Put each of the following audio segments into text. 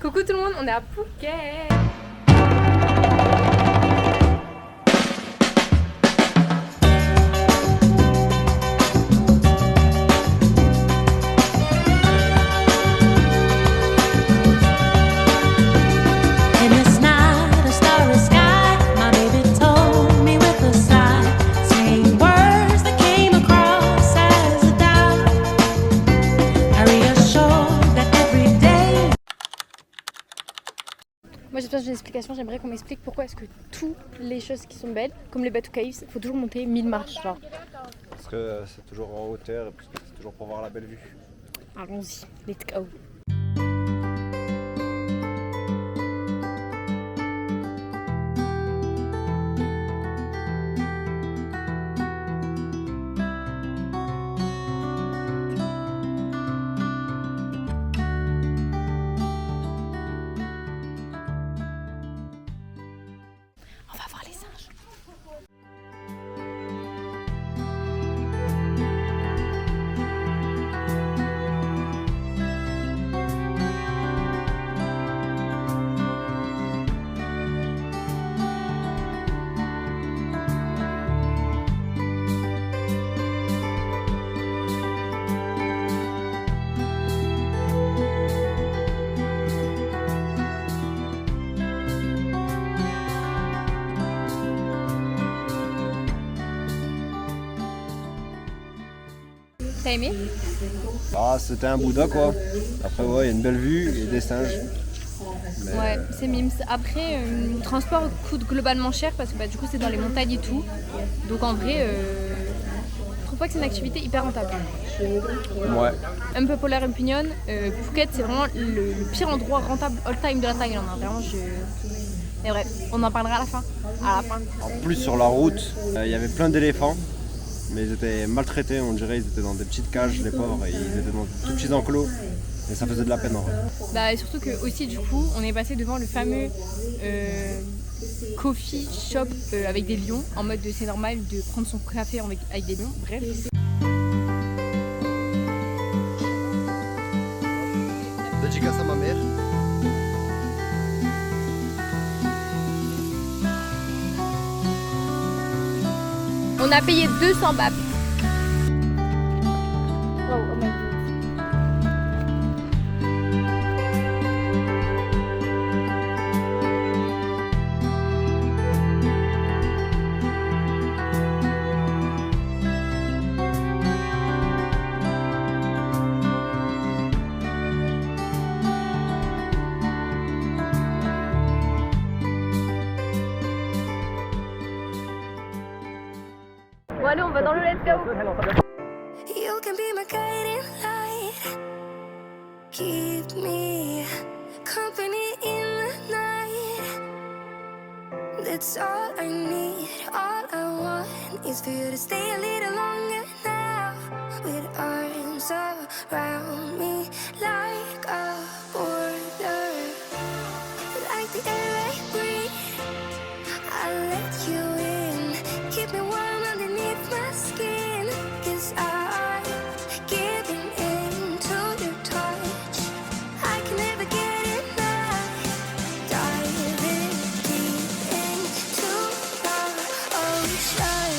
Coucou tout le monde, on est à Phuket. Moi j'ai besoin d'une explication, j'aimerais qu'on m'explique pourquoi est-ce que toutes les choses qui sont belles, comme les Batu Caves, il faut toujours monter 1000 marches genre. Parce que c'est toujours en hauteur et parce que c'est toujours pour voir la belle vue. Allons-y, let's go. On va voir les singes. T'as aimé? Ah, c'était un Bouddha quoi. Après, ouais, il y a une belle vue et des singes. Mais... Ouais, c'est mimes. Après, le transport coûte globalement cher parce que bah, du coup c'est dans les montagnes et tout. Donc en vrai, je trouve pas que c'est une activité hyper rentable. Ouais. Un peu Polar Opinion, Phuket c'est vraiment le pire endroit rentable all time de la Thaïlande. Hein. Vraiment, mais bref, on en parlera à la fin. En plus, sur la route, il y avait plein d'éléphants. Mais ils étaient maltraités, on dirait, ils étaient dans des petites cages, les pauvres, et ils étaient dans de tout petits enclos. Et ça faisait de la peine en vrai. Bah, et surtout que aussi du coup, on est passé devant le fameux coffee shop avec des lions, en mode c'est normal de prendre son café avec des lions, bref. Dédicace à ma mère. On a payé 200 bahts. Wow, oh my God. Bon allez, on va dans le Let's Go. You can be my guiding light. Keep me company in the night. That's all I need. All I want is for you to stay a little longer now. With arms around me like a border. Like the air I breathe, I'll let you in. Keep me warm underneath my skin. 'Cause I'm giving in to your touch. I can never get enough. Diving deep into the ocean.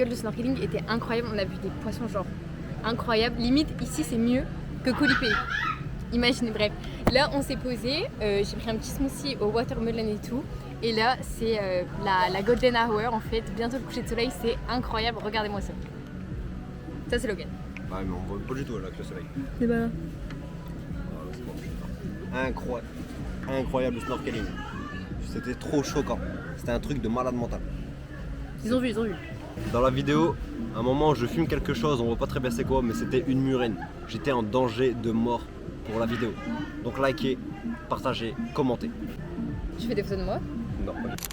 gueule, le snorkeling était incroyable. On a vu des poissons genre incroyables. Limite, ici, c'est mieux que Colipé. Imaginez, bref. Là, on s'est posé. J'ai pris un petit smoothie au watermelon et tout. Et là, c'est la golden hour en fait. Bientôt le coucher de soleil, c'est incroyable. Regardez-moi ça. Ça, c'est Logan. Ouais, mais on voit pas du tout là avec le soleil. C'est pas là. Incroyable snorkeling. C'était trop choquant. C'était un truc de malade mental. Ils ont vu. Dans la vidéo, à un moment je filme quelque chose, on voit pas très bien c'est quoi, mais c'était une murène. J'étais en danger de mort pour la vidéo. Donc likez, partagez, commentez. Tu fais des photos de moi? Non, pas du tout.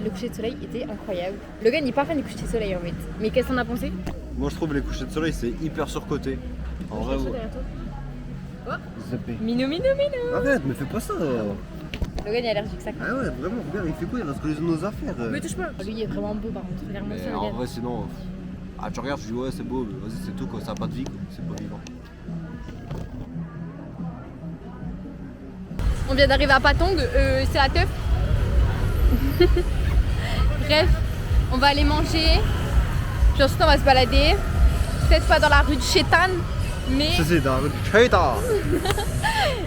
Le coucher de soleil était incroyable. Logan il est pas fan du coucher de soleil en fait. Mais qu'est-ce qu'on a pensé? Moi je trouve les couchers de soleil c'est hyper surcoté. En vrai, Minou. arrête, mais fais pas ça. Logan est allergique, ça. Ah ouais, vraiment, regarde, il fait quoi? Il reste que nos affaires. Mais touche pas. Lui il est vraiment beau par contre. Regarde-moi ça, Mais en Logan. vrai, sinon, tu regardes, tu dis ouais, c'est beau, mais vas-y, c'est tout quoi, ça a pas de vie quoi, c'est pas vivant. On vient d'arriver à Patong, c'est la teuf. Bref, on va aller manger. Puis ensuite on va se balader. Peut-être pas dans la rue de Chétan, mais. C'est dans le Chaita.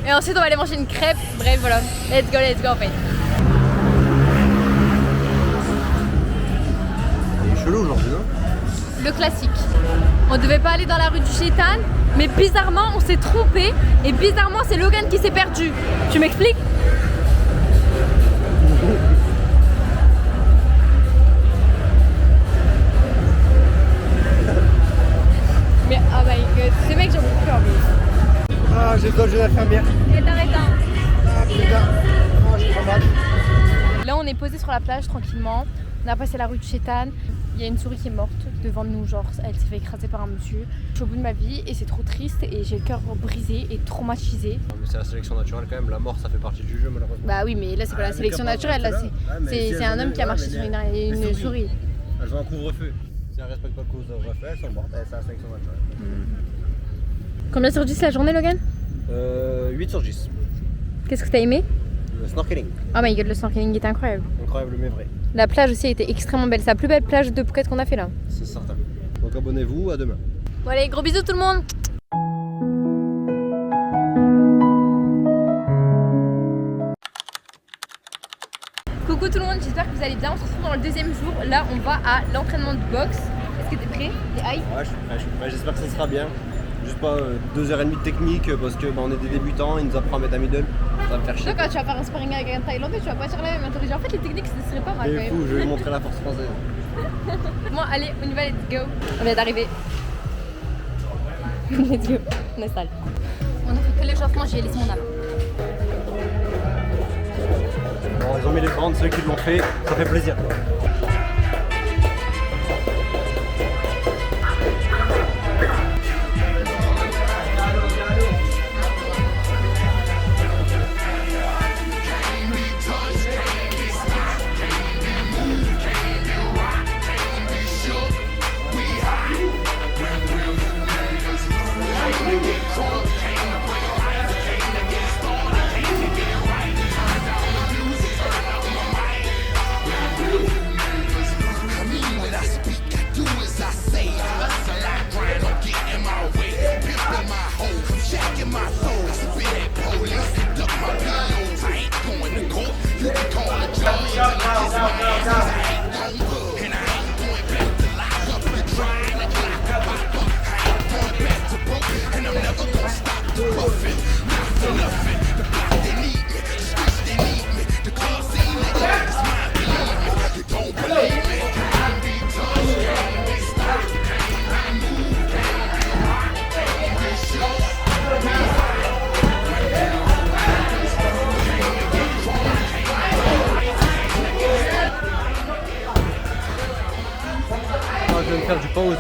Et ensuite on va aller manger une crêpe. Bref, voilà. Let's go en fait. Il est chelou aujourd'hui, non? Le classique. On devait pas aller dans la rue du Chétan, mais bizarrement on s'est trompé. Et bizarrement c'est Logan qui s'est perdu. Tu m'expliques? Mais oh my god, ce mec j'en peux plus en plus. Ah, j'ai besoin d'une infirmière. Arrête. Ah putain, oh, j'ai trop mal. Là on est posé sur la plage tranquillement. On a passé la rue de Chétan. Il y a une souris qui est morte devant nous, genre elle s'est fait écraser par un monsieur. Je suis au bout de ma vie et c'est trop triste et j'ai le cœur brisé et traumatisé. Non, mais c'est la sélection naturelle quand même, la mort ça fait partie du jeu malheureusement. Bah oui mais là c'est pas la sélection naturelle, là c'est un homme qui a marché sur une souris. Elles ont un couvre-feu. Si elles respectent pas le couvre-feu, elles sont mortes, c'est la sélection naturelle. Combien sur 10 la journée Logan? 8 sur 10. Qu'est-ce que t'as aimé? Le snorkeling, Oh my god, le snorkeling était incroyable. incroyable mais vrai. La plage aussi était extrêmement belle, c'est la plus belle plage de Phuket qu'on a fait là. C'est certain. Donc abonnez-vous, à demain. Bon allez, gros bisous tout le monde. Coucou tout le monde, j'espère que vous allez bien. On se retrouve dans le deuxième jour. Là on va à l'entraînement de boxe. Est-ce que t'es prêt? T'es high? Ouais, je suis prêt, j'espère que ça sera bien. Juste pas 2h30 de technique parce que on est des débutants, il nous apprend à mettre un middle. Ça va me faire chier. Toi quand tu vas faire un sparring avec un Thaïlandais, tu vas pas dire la même intelligence. En fait les techniques ce serait pas mal quand C'est même. fou, je vais montrer la force française. Bon allez, on y va, let's go. On vient d'arriver. Let's go, on installe. On a fait que l'échauffement, j'ai laissé mon âme. Bon, ils ont mis les grandes, ceux qui l'ont fait, ça fait plaisir.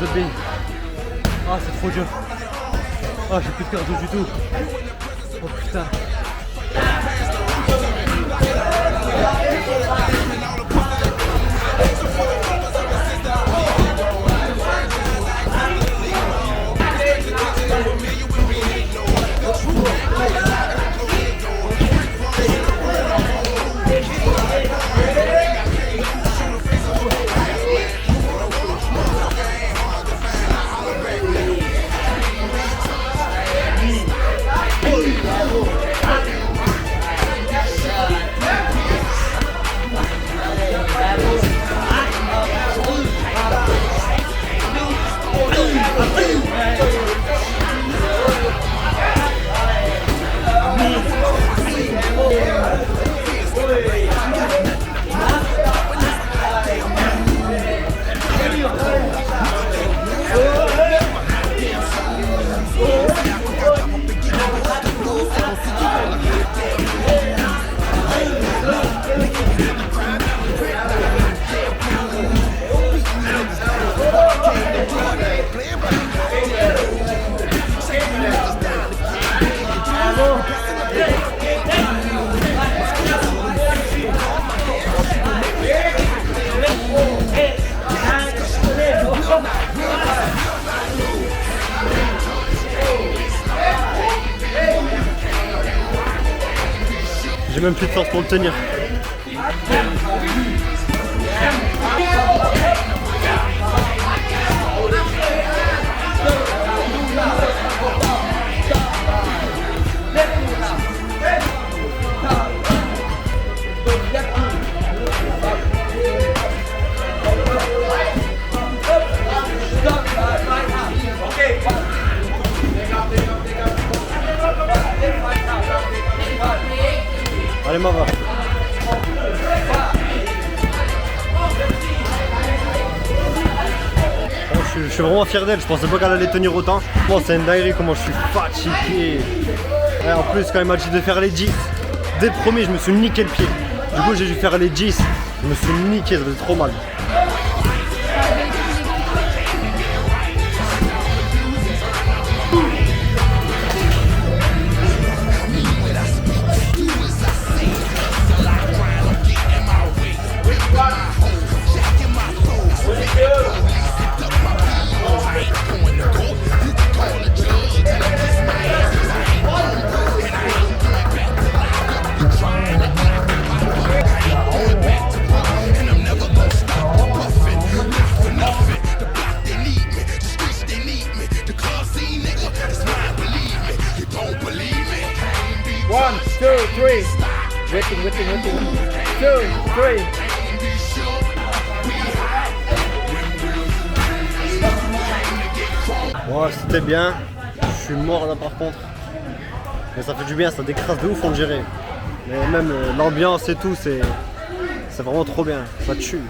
rugby. Ah, c'est trop dur. Ah, j'ai plus de cardio du tout. Oh putain. J'ai même plus de force pour le tenir. Allez, Mara. Je suis vraiment fier d'elle, je pensais pas qu'elle allait tenir autant. Bon, c'est une dinguerie comment je suis fatigué. Et en plus, quand elle m'a dit de faire les 10, dès le premier, je me suis niqué le pied. Du coup, j'ai dû faire les 10, je me suis niqué, ça faisait trop mal. Ouais, c'était bien. Je suis mort là par contre. Mais ça fait du bien, ça décrase de ouf on dirait. Mais même l'ambiance et tout, c'est vraiment trop bien. Ça tue.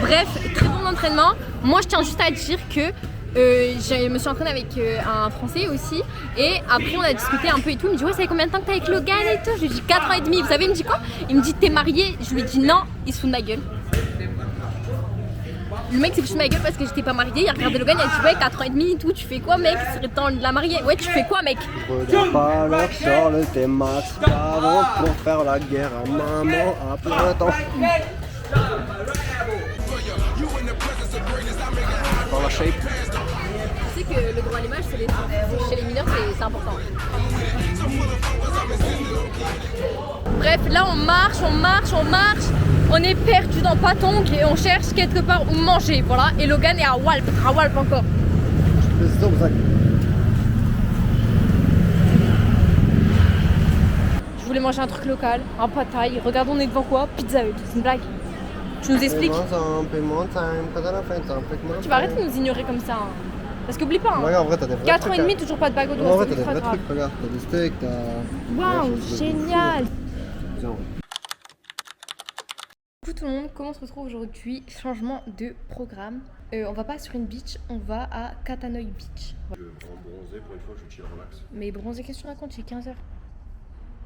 Bref, très bon entraînement. Moi je tiens juste à dire que je me suis entraînée avec un Français aussi. Et après on a discuté un peu et tout. Il me dit ouais, ça fait combien de temps que t'es avec Logan et tout. Je lui dis 4 ans et demi. Vous savez il me dit quoi? Il me dit t'es marié. Je lui dis non, il se fout de ma gueule. Le mec s'est foutu de ma gueule parce que j'étais pas mariée. Il a regardé Logan, il a dit ouais 4 ans et demi et tout. Tu fais quoi mec? Il serait temps de la marier. Ouais, tu fais quoi mec? Regarde pas l'heure sur le T-Max avant pour faire la guerre à maman à plein temps. Dans la shape. Tu sais que le droit à l'image, c'est chez les mineurs, c'est important. Bref, là on marche. On est perdu dans Patong et on cherche quelque part où manger. Voilà, et Logan est à Walp encore. Je voulais manger un truc local, un pad thai. Regarde, on est devant quoi? Pizza Hut, c'est une blague. Tu nous expliques? Tu vas arrêter de nous ignorer comme ça. Hein. Parce qu'oublie pas, hein. Regarde, en vrai, t'as des 4 ans et demi, toujours pas de bague au doigt. En vrai, t'as des vrais trucs, regarde, t'as des steaks, t'as. Waouh, génial! Tiens. Coucou tout le monde, comment on se retrouve aujourd'hui? Changement de programme. On va pas sur une beach, on va à Katanoy Beach. Je vais vraiment bronzer pour une fois, je chill relax. Mais bronzer, qu'est-ce que tu racontes? Il est 15h.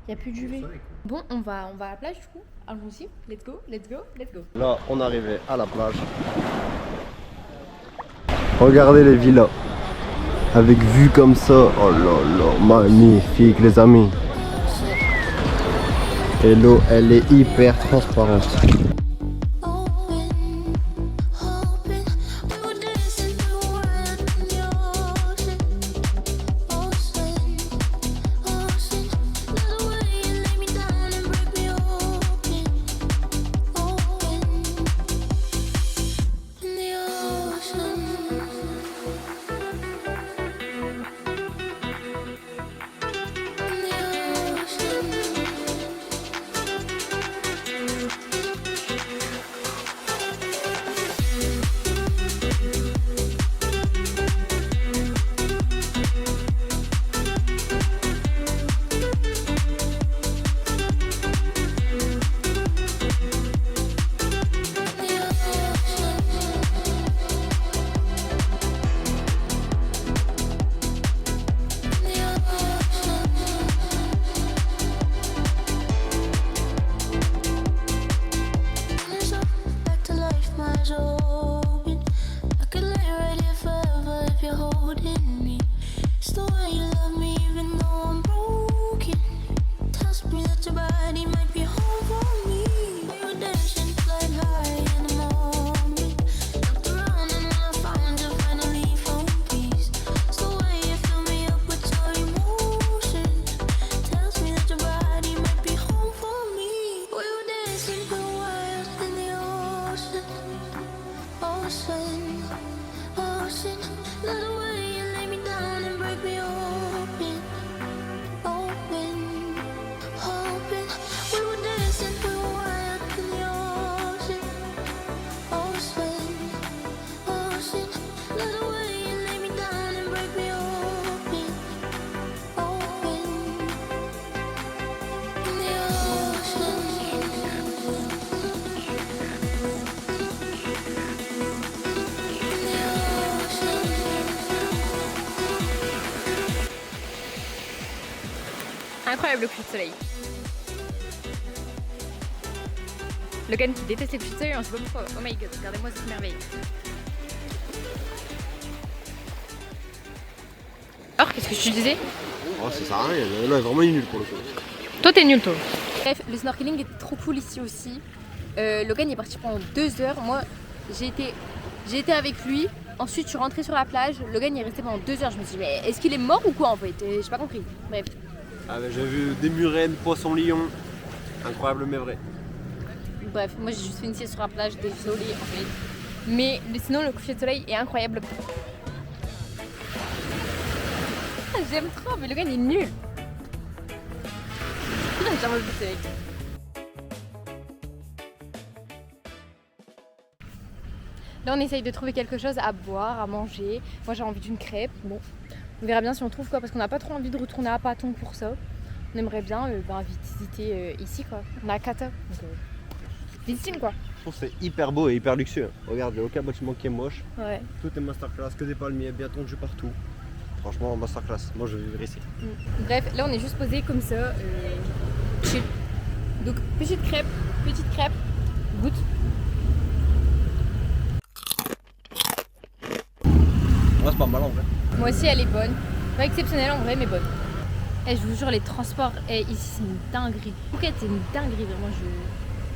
Il n'y a plus d'UV. Bon, on va à la plage du coup. Allons-y, let's go. Là, on est arrivé à la plage. Regardez les villas. Avec vue comme ça. Oh là là, magnifique les amis. Et l'eau, elle est hyper transparente. Incroyable le coucher de soleil. Logan qui déteste les couchers de soleil, on sait pas pourquoi. Oh my god, regardez-moi cette merveille. Alors, qu'est-ce que je te disais? Oh, ça sert à rien, là vraiment nul pour le coup. Toi t'es nul toi. Bref, le snorkeling était trop cool ici aussi. Logan est parti pendant 2 heures. Moi j'ai été avec lui. Ensuite je suis rentrée sur la plage. Logan est resté pendant 2 heures. Je me suis dit mais est-ce qu'il est mort ou quoi en fait? J'ai pas compris. Bref. Ah bah, j'ai vu des murènes, poissons lions. Incroyable mais vrai. Bref, moi j'ai juste fait une sieste sur la plage, désolée en fait. Mais sinon le coucher de soleil est incroyable. Ah, j'aime trop, mais Logan est nul. J'aime le soleil. Là on essaye de trouver quelque chose à boire, à manger. Moi j'ai envie d'une crêpe. Bon, on verra bien si on trouve quoi parce qu'on n'a pas trop envie de retourner à Paton pour ça. On aimerait bien visiter ici quoi. On a Kata. Donc visiter quoi. Je trouve que c'est hyper beau et hyper luxueux. Regarde, il n'y a aucun bâtiment qui est moche. Ouais. Tout est masterclass, que des palmiers bien tondus partout. Franchement, masterclass. Moi je vais vivre ici. Bref, là on est juste posé comme ça. Chill. Donc petite crêpe, goûte. Ouais, c'est pas mal en vrai. Moi aussi elle est bonne. Pas exceptionnelle en vrai mais bonne. Et je vous jure les transports ici c'est une dinguerie. Phuket c'est une dinguerie vraiment.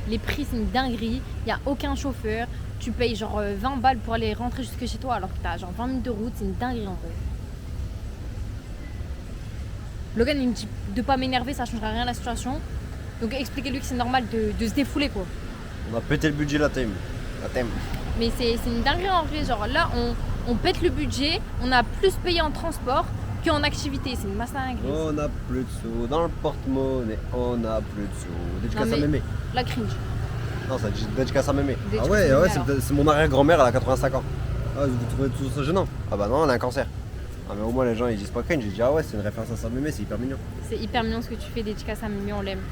Les prix c'est une dinguerie. Il n'y a aucun chauffeur. Tu payes genre 20 balles pour aller rentrer jusque chez toi alors que t'as genre 20 minutes de route. C'est une dinguerie en vrai. Logan il me dit de pas m'énerver, ça changera rien à la situation. Donc expliquez-lui que c'est normal de se défouler quoi. On a pété le budget la thème. Mais c'est une dinguerie en vrai, genre là on pète le budget, on a plus payé en transport qu'en activité, c'est une masse dinguerie. On a plus de sous dans le porte-monnaie, on a plus de sous. Dédicace à mémé. La cringe. Non, ça dit dédicace à mémé. Dédicace Ah ouais, à ouais, mémé, c'est mon arrière-grand-mère, elle a 85 ans. Ah, vous trouvez tout ça gênant? Ah bah non, elle a un cancer. Ah mais au moins les gens ils disent pas cringe, j'ai dit ah ouais c'est une référence à sa mémé, c'est hyper mignon. C'est hyper mignon ce que tu fais, dédicace à mémé, on l'aime.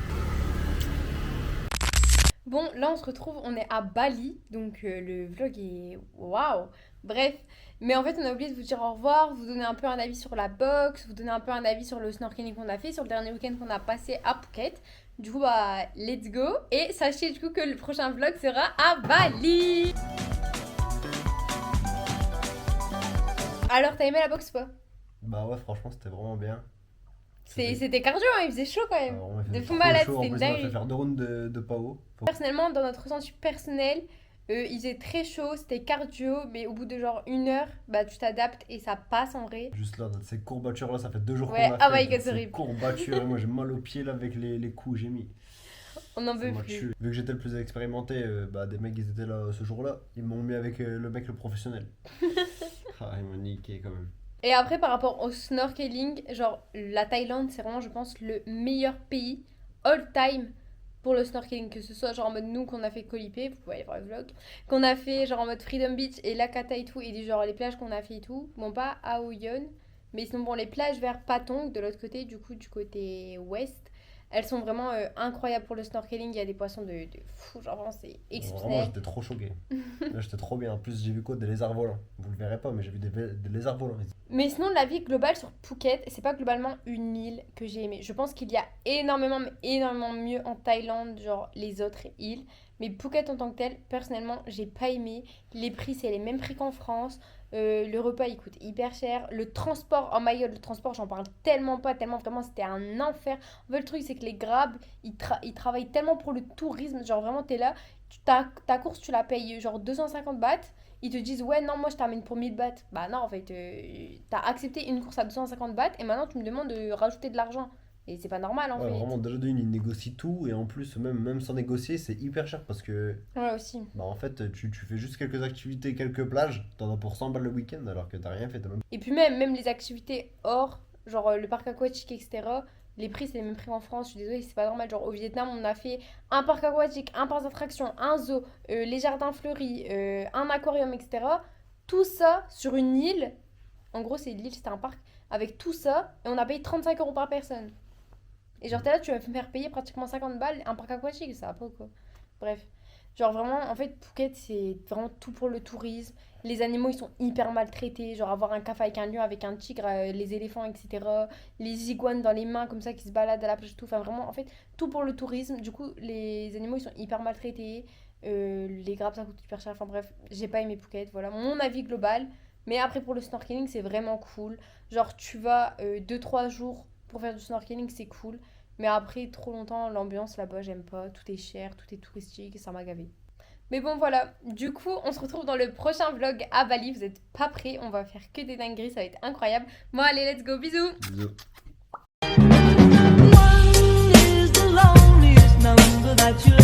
Bon, là on se retrouve, on est à Bali, donc le vlog est waouh. Bref, mais en fait on a oublié de vous dire au revoir, vous donner un peu un avis sur la box, vous donner un peu un avis sur le snorkeling qu'on a fait, sur le dernier week-end qu'on a passé à Phuket. Du coup bah let's go et sachez du coup que le prochain vlog sera à Bali. Alors, t'as aimé la boxe ou pas? Bah ouais, franchement, c'était vraiment bien. C'était cardio, hein, il faisait chaud quand même. On m'a fait De fou trop malade, chaud. En c'était plus, on m'a dingue. fait faire 2 rounds de PAO. Personnellement, dans notre ressenti personnel, il faisait très chaud, c'était cardio, mais au bout de genre 1 heure, bah tu t'adaptes et ça passe en vrai. Juste là, dans ces courbatures là, ça fait 2 jours Ouais, qu'on a oh my fait. God, c'est Ces horrible. courbatures, et moi j'ai mal aux pieds là avec les coups que j'ai mis. On n'en Ça veut m'a plus. tué. Vu que j'étais le plus expérimenté, bah, des mecs ils étaient là ce jour-là, ils m'ont mis avec le mec le professionnel. Ah, ils m'ont niqué quand même. Et après, par rapport au snorkeling, genre la Thaïlande, c'est vraiment, je pense, le meilleur pays all time pour le snorkeling. Que ce soit genre en mode nous qu'on a fait Koh Lipe, vous pouvez aller voir le vlog, qu'on a fait genre en mode Freedom Beach et Lakata et tout, et genre les plages qu'on a fait et tout. Bon, pas à Hoi An, mais sinon, bon, les plages vers Patong, de l'autre côté, du coup, du côté ouest, elles sont vraiment incroyables pour le snorkeling. Il y a des poissons de fou, genre vraiment, c'est Vraiment, exceptionnel. j'étais trop choqué. Là, j'étais trop bien. En plus, j'ai vu quoi? Des lézards volants. Vous le verrez pas, mais j'ai vu des lézards volants. Mais sinon, la vie globale sur Phuket, c'est pas globalement une île que j'ai aimée. Je pense qu'il y a énormément, mais énormément mieux en Thaïlande, genre les autres îles. Mais Phuket en tant que tel, personnellement, j'ai pas aimé. Les prix, c'est les mêmes prix qu'en France. Le repas, il coûte hyper cher. Le transport, oh my god, le transport, j'en parle tellement pas, tellement vraiment, c'était un enfer. En fait, le truc, c'est que les Grabs, ils travaillent tellement pour le tourisme. Genre, vraiment, t'es là, ta course, tu la payes genre 250 bahts. Ils te disent, ouais, non, moi, je t'amène pour 1000 bahts. Bah non, en fait, t'as accepté une course à 250 bahts et maintenant, tu me demandes de rajouter de l'argent. Et c'est pas normal, en Ouais, fait. vraiment, déjà d'une, ils négocient tout. Et en plus, même sans négocier, c'est hyper cher parce que, Ouais, aussi. bah, en fait, tu fais juste quelques activités, quelques plages. T'en as pour 100 balles le week-end alors que t'as rien fait. T'as même... Et puis même les activités hors, genre le parc aquatique, etc., les prix, c'est les mêmes prix qu'en France. Je suis désolée, c'est pas normal. Genre au Vietnam, on a fait un parc aquatique, un parc d'attractions, un zoo, les jardins fleuris, un aquarium, etc. Tout ça sur une île. En gros, c'est l'île, c'était un parc. Avec tout ça, et on a payé 35 € par personne. Et genre, t'es là, tu vas me faire payer pratiquement 50 balles un parc aquatique, ça va pas ou quoi? Bref. Genre vraiment, en fait, Phuket, c'est vraiment tout pour le tourisme. Les animaux, ils sont hyper maltraités. Genre avoir un café avec un lion, avec un tigre, les éléphants, etc. Les iguanes dans les mains, comme ça, qui se baladent à la plage et tout. Enfin, vraiment, en fait, tout pour le tourisme. Du coup, les animaux, ils sont hyper maltraités. Les grappes, ça coûte hyper cher. Enfin bref, j'ai pas aimé Phuket. Voilà, mon avis global. Mais après, pour le snorkeling, c'est vraiment cool. Genre, tu vas 2-3 jours pour faire du snorkeling, c'est cool. Mais après, trop longtemps, l'ambiance là-bas, j'aime pas. Tout est cher, tout est touristique et ça m'a gavé. Mais bon, voilà. Du coup, on se retrouve dans le prochain vlog à Bali. Vous êtes pas prêts, on va faire que des dingueries, ça va être incroyable. Bon, allez, let's go, bisous! Bisous. One is the loneliest number that you'll